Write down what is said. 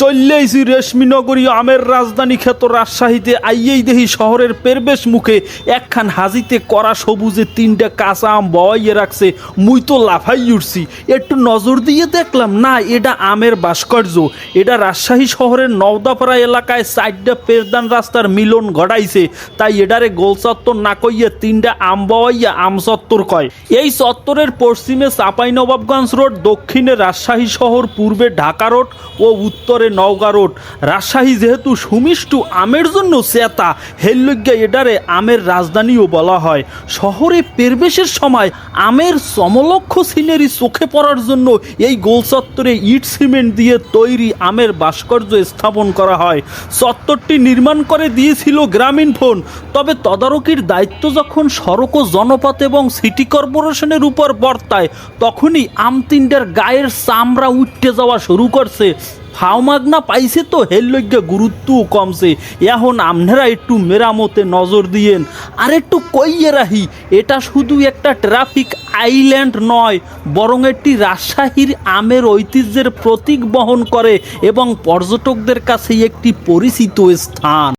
চললেইছি রেশমিনগরী আমের রাজধানী খ্যাত রাজশাহীতে আইয়েই দেহি শহরের পেরবেশ মুখে একখান হাজিতে করা সবুজে তিনটা কাঁচা আম বওয়াইয়ে রাখছে। মুই তো লাফাই উঠছি, একটু নজর দিয়ে দেখলাম না এটা আমের ভাস্কর্য। এটা রাজশাহী শহরের নওদাপাড়া এলাকায় সাইডটা পেরদান রাস্তার মিলন ঘটাইছে, তাই এটারে গোল চত্বর না কইয়া তিনটা আম বওয়াইয়া আম চত্বর কয়। এই চত্বরের পশ্চিমে চাঁপাইনবাবগঞ্জ রোড, দক্ষিণে রাজশাহী শহর, পূর্বে ঢাকা রোড ও উত্তরে নওগাঁ রোড। রাজশাহী যেহেতু সুমিষ্টু আমের জন্য চেতা, হেল্লজ্ঞা এটারে আমের রাজধানীও বলা হয়। শহরে প্রবেশের সময় আমের সমলক্ষ সিনারি চোখে পড়ার জন্য এই গোল চত্বরে ইট সিমেন্ট দিয়ে তৈরি আমের ভাস্কর্য স্থাপন করা হয়। চত্বরটি নির্মাণ করে দিয়েছিল গ্রামীণফোন, তবে তদারকির দায়িত্ব যখন সড়ক ও জনপথ এবং সিটি কর্পোরেশনের উপর বর্তায়, তখনই আম তিনটার গায়ের চামড়া উঠতে যাওয়া শুরু করছে। ফাওমাগনা পাইছে তো হেল্লজ্ঞা গুরুত্বও কমছে। এখন আমনেরা একটু মেরামতে নজর দিয়েন। আর একটু কইয়ে রাহি, এটা শুধু একটা ট্রাফিক আইল্যান্ড নয়, বরং একটি রাজশাহীর আমের ঐতিহ্যের প্রতীক বহন করে এবং পর্যটকদের কাছে একটি পরিচিত স্থান।